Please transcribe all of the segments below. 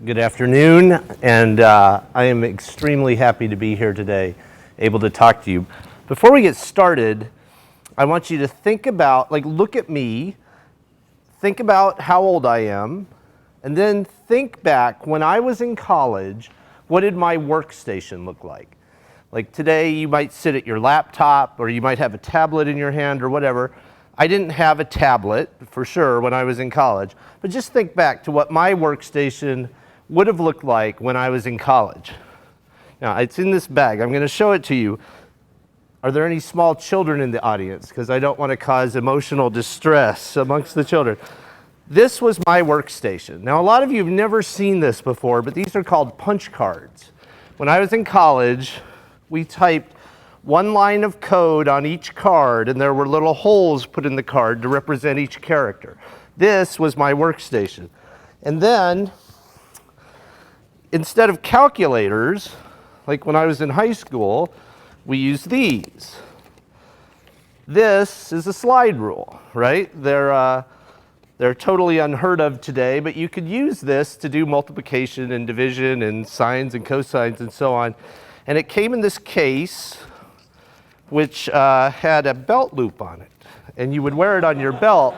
Good afternoon, and I am extremely happy to be here today, able to talk to you. Before we get started, I want you to think about, look at me, think about how old I am, and then think back when I was in college, what did my workstation look like? Like today, you might sit at your laptop, or you might have a tablet in your hand, or whatever. I didn't have a tablet, for sure, when I was in college, but just think back to what my workstation would have looked like when I was in college. Now, it's in this bag. I'm going to show it to you. Are there any small children in the audience? Because I don't want to cause emotional distress amongst the children. This was my workstation. Now, a lot of you have never seen this before, but these are called punch cards. When I was in college, we typed one line of code on each card, and there were little holes put in the card to represent each character. This was my workstation. And then, instead of calculators, like when I was in high school, we used these. This is a slide rule, right? They're totally unheard of today, but you could use this to do multiplication and division and sines and cosines and so on. And it came in this case, which had a belt loop on it. And you would wear it on your belt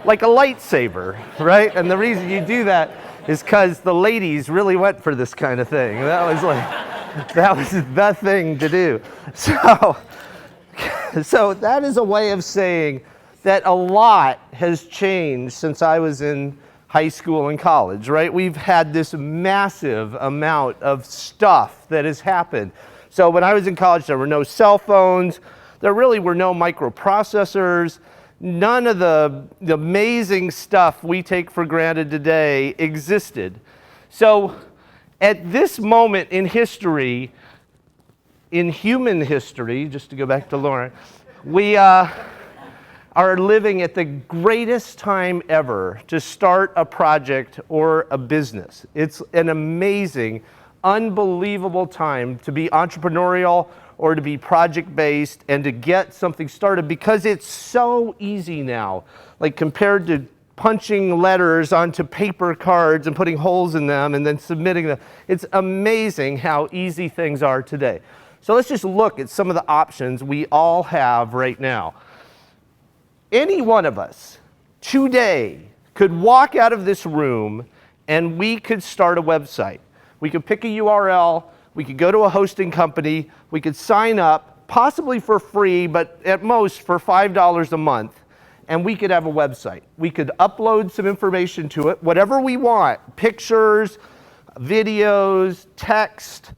like a lightsaber, right? And the reason you do that is because the ladies really went for this kind of thing. That was the thing to do. So that is a way of saying that a lot has changed since I was in high school and college, right? We've had this massive amount of stuff that has happened. So when I was in college, there were no cell phones. There really were no microprocessors. None of the amazing stuff we take for granted today existed. So at this moment in history, in human history, just to go back to Lauren, we are living at the greatest time ever to start a project or a business. It's an amazing, unbelievable time to be entrepreneurial or to be project-based and to get something started, because it's so easy now, like compared to punching letters onto paper cards and putting holes in them and then submitting them. It's amazing how easy things are today. So let's just look at some of the options we all have right now. Any one of us today could walk out of this room and we could start a website. We could pick a URL, we could go to a hosting company, we could sign up, possibly for free, but at most for $5 a month, and we could have a website. We could upload some information to it, whatever we want, pictures, videos, text,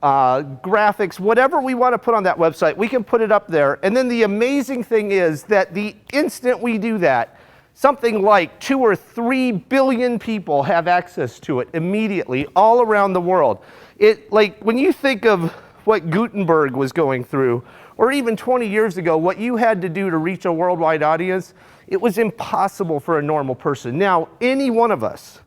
graphics, whatever we want to put on that website, we can put it up there. And then the amazing thing is that the instant we do that, something like 2 or 3 billion people have access to it immediately all around the world. When you think of what Gutenberg was going through, or even 20 years ago, what you had to do to reach a worldwide audience, it was impossible for a normal person. Now, any one of us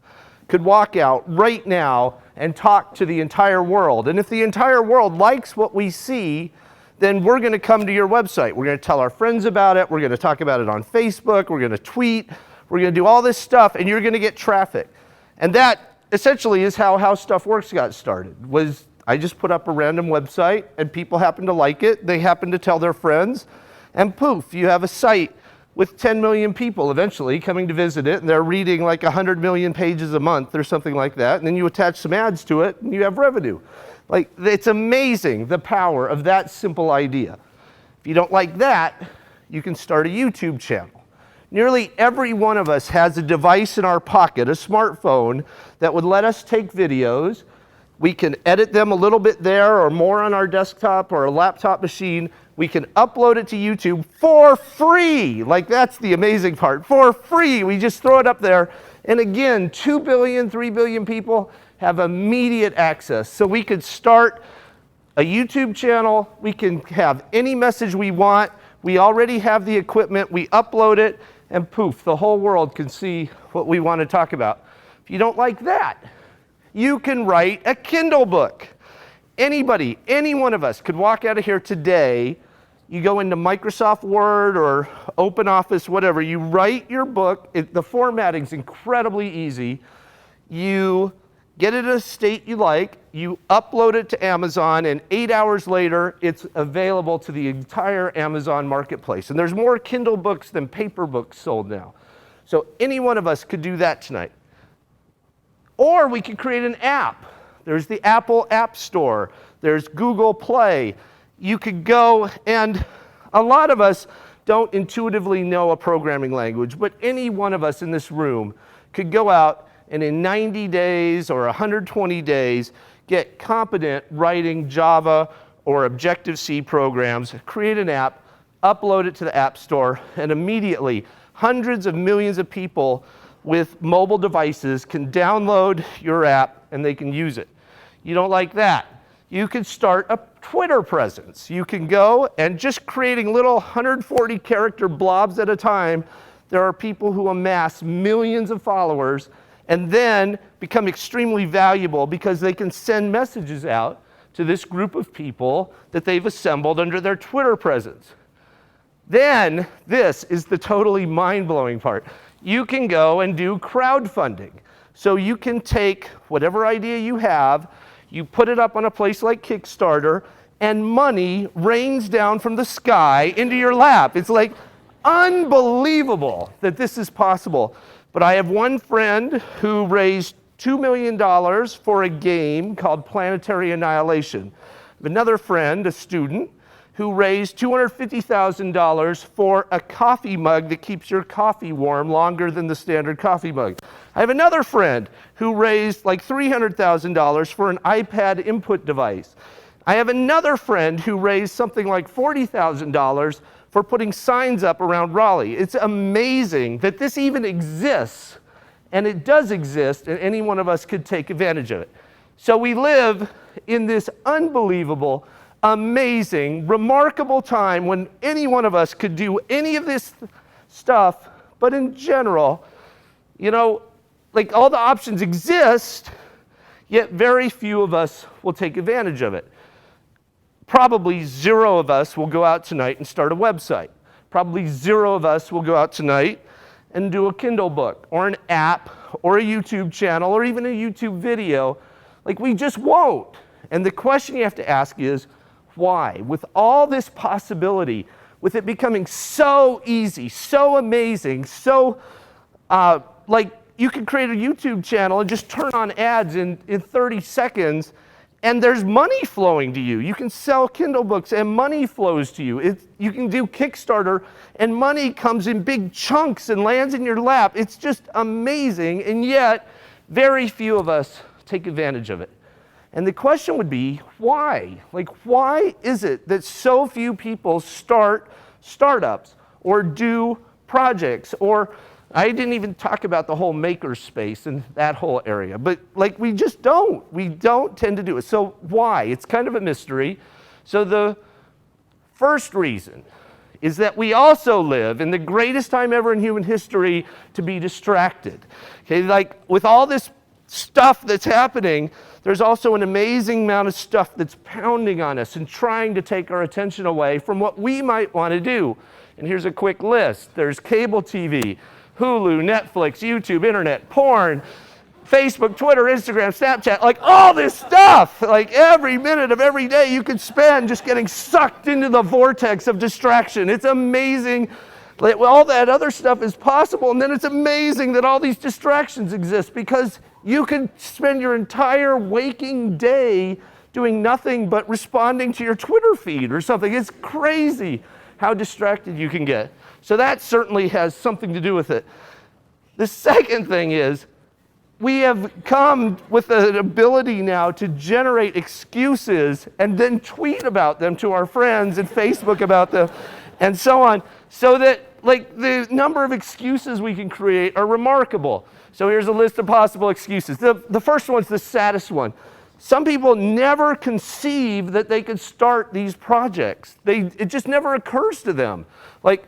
could walk out right now and talk to the entire world. And if the entire world likes what we see, then we're going to come to your website. We're going to tell our friends about it. We're going to talk about it on Facebook. We're going to tweet. We're going to do all this stuff, and you're going to get traffic. And that essentially is how Stuff Works got started. I just put up a random website, and people happen to like it. They happen to tell their friends, and poof, you have a site with 10 million people eventually coming to visit it, and they're reading like 100 million pages a month or something like that, and then you attach some ads to it, and you have revenue. It's amazing, the power of that simple idea. If you don't like that, you can start a YouTube channel. Nearly every one of us has a device in our pocket, a smartphone, that would let us take videos. We can edit them a little bit there or more on our desktop or a laptop machine. We can upload it to YouTube for free. That's the amazing part. For free, we just throw it up there. And again, 2 billion, 3 billion people have immediate access. So we could start a YouTube channel. We can have any message we want. We already have the equipment. We upload it, and poof, the whole world can see what we want to talk about. If you don't like that, you can write a Kindle book. Anybody, any one of us could walk out of here today. You go into Microsoft Word or OpenOffice, whatever. You write your book. The formatting's incredibly easy. You get it in a state you like, you upload it to Amazon, and 8 hours later, it's available to the entire Amazon marketplace. And there's more Kindle books than paper books sold now. So any one of us could do that tonight. Or we could create an app. There's the Apple App Store. There's Google Play. You could go, and a lot of us don't intuitively know a programming language, but any one of us in this room could go out and in 90 days or 120 days, get competent writing Java or Objective-C programs, create an app, upload it to the App Store, and immediately hundreds of millions of people with mobile devices can download your app and they can use it. You don't like that? You can start a Twitter presence. You can go and just creating little 140 character blobs at a time, there are people who amass millions of followers and then become extremely valuable because they can send messages out to this group of people that they've assembled under their Twitter presence. Then, this is the totally mind-blowing part. You can go and do crowdfunding. So you can take whatever idea you have, you put it up on a place like Kickstarter, and money rains down from the sky into your lap. It's like unbelievable that this is possible. But I have one friend who raised $2 million for a game called Planetary Annihilation. I have another friend, a student, who raised $250,000 for a coffee mug that keeps your coffee warm longer than the standard coffee mug. I have another friend who raised like $300,000 for an iPad input device. I have another friend who raised something like $40,000 for putting signs up around Raleigh. It's amazing that this even exists, and it does exist, and any one of us could take advantage of it. So we live in this unbelievable, amazing, remarkable time when any one of us could do any of this stuff, but in general, you know, like all the options exist, yet very few of us will take advantage of it. Probably 0 of us will go out tonight and start a website. Probably 0 of us will go out tonight and do a Kindle book or an app or a YouTube channel or even a YouTube video. Like, we just won't. And the question you have to ask is, why? With all this possibility, with it becoming so easy, so amazing, so like you can create a YouTube channel and just turn on ads in 30 seconds, and there's money flowing to you. You can sell Kindle books and money flows to you. You can do Kickstarter and money comes in big chunks and lands in your lap. It's just amazing, and yet very few of us take advantage of it. And the question would be, why? Like, why is it that so few people start startups or do projects? Or I didn't even talk about the whole maker space and that whole area, but like we just don't. We don't tend to do it. So why? It's kind of a mystery. So the first reason is that we also live in the greatest time ever in human history to be distracted. Okay, like with all this stuff that's happening, there's also an amazing amount of stuff that's pounding on us and trying to take our attention away from what we might want to do. And here's a quick list. There's cable TV, Hulu, Netflix, YouTube, internet, porn, Facebook, Twitter, Instagram, Snapchat, like all this stuff. Like every minute of every day you could spend just getting sucked into the vortex of distraction. It's amazing. Like, all that other stuff is possible, and then it's amazing that all these distractions exist because you can spend your entire waking day doing nothing but responding to your Twitter feed or something. It's crazy how distracted you can get. So that certainly has something to do with it. The second thing is, we have come with an ability now to generate excuses and then tweet about them to our friends and Facebook about them and so on, so that like the number of excuses we can create are remarkable. So here's a list of possible excuses. The first one's the saddest one. Some people never conceive that they could start these projects. It just never occurs to them. Like,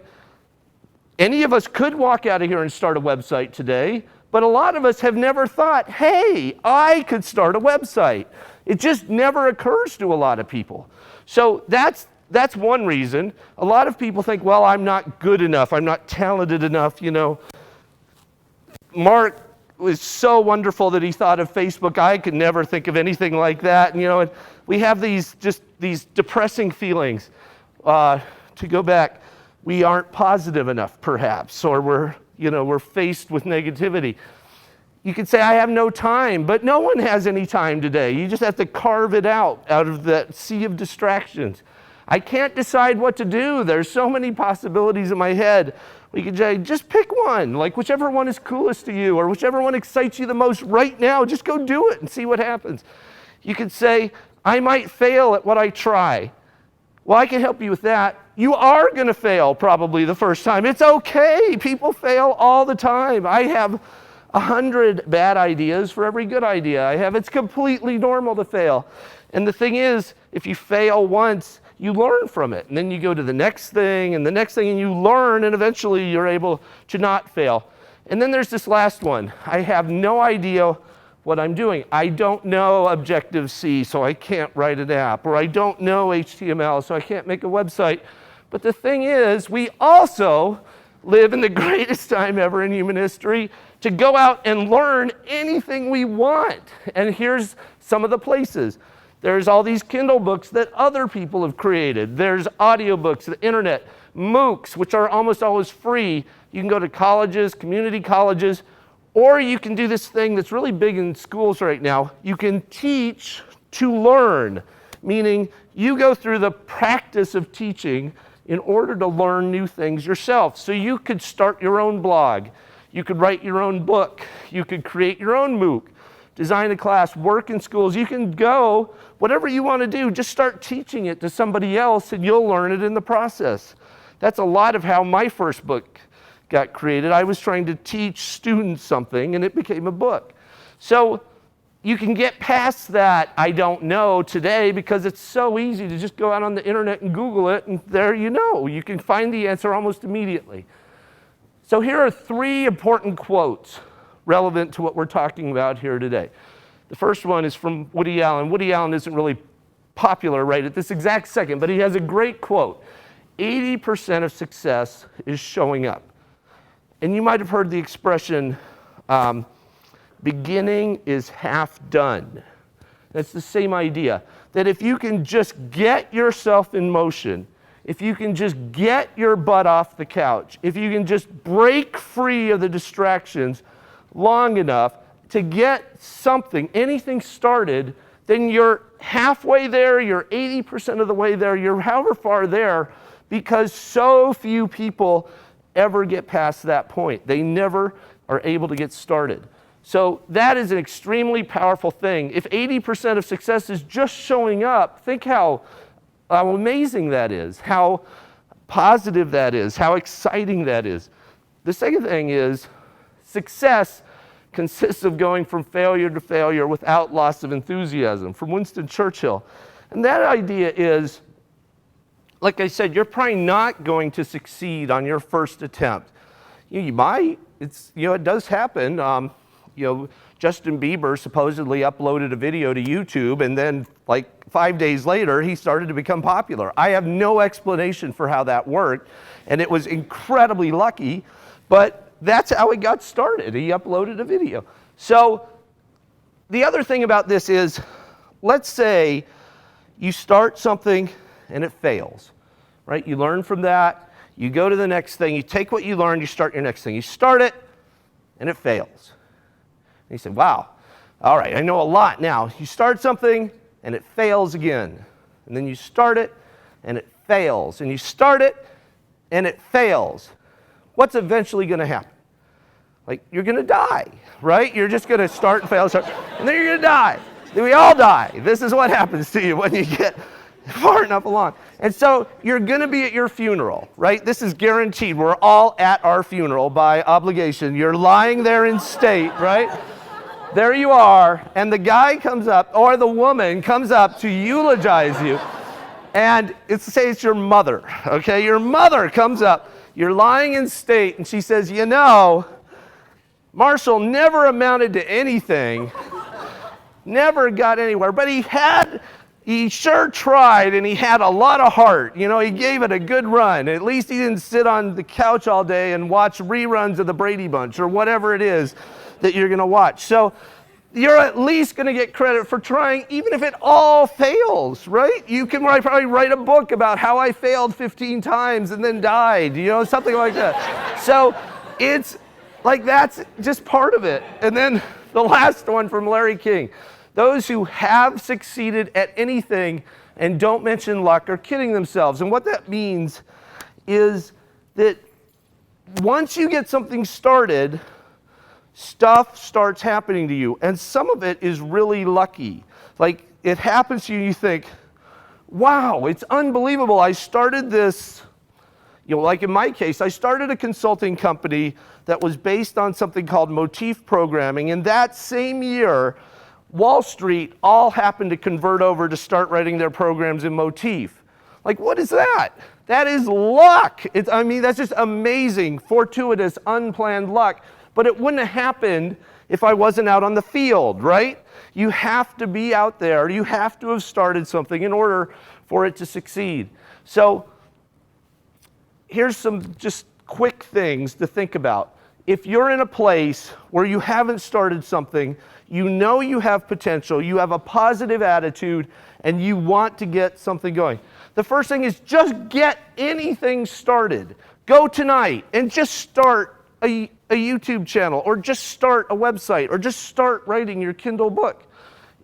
any of us could walk out of here and start a website today, but a lot of us have never thought, hey, I could start a website. It just never occurs to a lot of people. So that's one reason. A lot of people think, well, I'm not good enough. I'm not talented enough, you know. Mark was so wonderful that he thought of Facebook. I could never think of anything like that. And we have these depressing feelings. To go back, we aren't positive enough, perhaps, or we're faced with negativity. You could say, I have no time, but no one has any time today. You just have to carve it out of that sea of distractions. I can't decide what to do. There's so many possibilities in my head. We could say, just pick one, like whichever one is coolest to you, or whichever one excites you the most right now. Just go do it and see what happens. You could say, I might fail at what I try. Well, I can help you with that. You are going to fail probably the first time. It's okay. People fail all the time. I have 100 bad ideas for every good idea I have. It's completely normal to fail. And the thing is, if you fail once, you learn from it. And then you go to the next thing and the next thing, and you learn, and eventually you're able to not fail. And then there's this last one. I have no idea what I'm doing. I don't know Objective-C, so I can't write an app. Or I don't know HTML, so I can't make a website. But the thing is, we also live in the greatest time ever in human history to go out and learn anything we want. And here's some of the places. There's all these Kindle books that other people have created. There's audiobooks, the internet, MOOCs, which are almost always free. You can go to colleges, community colleges, or you can do this thing that's really big in schools right now. You can teach to learn, meaning you go through the practice of teaching in order to learn new things yourself. So you could start your own blog. You could write your own book. You could create your own MOOC, design a class, work in schools. You can go, whatever you want to do, just start teaching it to somebody else and you'll learn it in the process. That's a lot of how my first book got created. I was trying to teach students something and it became a book. So you can get past that I don't know today because it's so easy to just go out on the internet and Google it and there you know. You can find the answer almost immediately. So here are 3 important quotes relevant to what we're talking about here today. The first one is from Woody Allen. Woody Allen isn't really popular right at this exact second, but he has a great quote. 80% of success is showing up. And you might have heard the expression, beginning is half done. That's the same idea, that if you can just get yourself in motion, if you can just get your butt off the couch, if you can just break free of the distractions long enough to get something, anything started, then you're halfway there, you're 80% of the way there, you're however far there, because so few people ever get past that point. They never are able to get started. So that is an extremely powerful thing. If 80% of success is just showing up, think how amazing that is, how positive that is, how exciting that is. The second thing is success consists of going from failure to failure without loss of enthusiasm, from Winston Churchill. And that idea is, like I said, you're probably not going to succeed on your first attempt. You might. It does happen. Justin Bieber supposedly uploaded a video to YouTube, and then like 5 days later, he started to become popular. I have no explanation for how that worked, and it was incredibly lucky, but that's how it got started. He uploaded a video. So the other thing about this is, let's say you start something and it fails, right? You learn from that, you go to the next thing, you take what you learned, you start your next thing. You start it and it fails. And you say, wow, all right, I know a lot now. You start something and it fails again. And then you start it and it fails. And you start it and it fails. What's eventually going to happen? Like, you're going to die, right? You're just going to start and fail, and then you're going to die. We all die. This is what happens to you when you get far enough along. And so you're going to be at your funeral, right? This is guaranteed. We're all at our funeral by obligation. You're lying there in state, right? There you are, and the guy comes up, or the woman comes up to eulogize you, and say it's your mother, okay? Your mother comes up. You're lying in state, and she says, Marshall never amounted to anything, never got anywhere, but he had he sure tried, and he had a lot of heart. You know, he gave it a good run. At least he didn't sit on the couch all day and watch reruns of the Brady Bunch or whatever it is that you're going to watch. So you're at least going to get credit for trying, even if it all fails, right? You can probably write a book about how I failed 15 times and then died, you know, something like that. So it's like, that's just part of it. And then the last one from Larry King: those who have succeeded at anything and don't mention luck are kidding themselves. And what that means is that once you get something started, stuff starts happening to you. And some of it is really lucky. Like, it happens to you and you think, wow, it's unbelievable. I started this, you know, like in my case, I started a consulting company that was based on something called motif programming. And that same year, Wall Street all happened to convert over to start writing their programs in motif. Like, what is that? That is luck. I mean, that's just amazing, fortuitous, unplanned luck. But it wouldn't have happened if I wasn't out on the field, right? You have to be out there. You have to have started something in order for it to succeed. So here's some just quick things to think about. If you're in a place where you haven't started something, you know you have potential, you have a positive attitude, and you want to get something going, the first thing is just get anything started. Go tonight and just start a YouTube channel, or just start a website, or just start writing your Kindle book.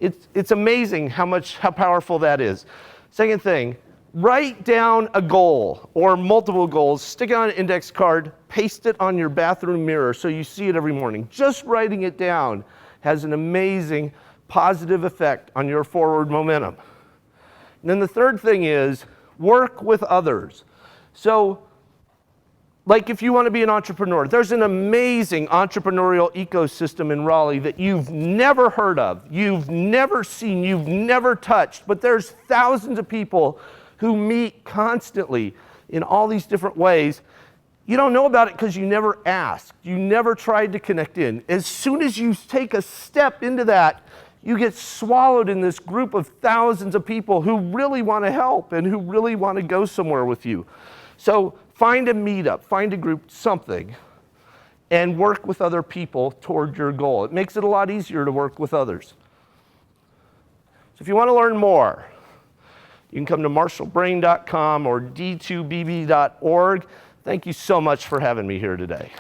It's amazing how powerful that is. Second thing, write down a goal or multiple goals, stick it on an index card, paste it on your bathroom mirror so you see it every morning. Just writing it down has an amazing positive effect on your forward momentum. And then the third thing is work with others. So, like, if you want to be an entrepreneur, there's an amazing entrepreneurial ecosystem in Raleigh that you've never heard of, you've never seen, you've never touched, but there's thousands of people who meet constantly in all these different ways. You don't know about it because you never asked. You never tried to connect in. As soon as you take a step into that, you get swallowed in this group of thousands of people who really want to help and who really want to go somewhere with you. So find a meetup, find a group, something, and work with other people toward your goal. It makes it a lot easier to work with others. So if you want to learn more, you can come to marshallbrain.com or d2bb.org. Thank you so much for having me here today.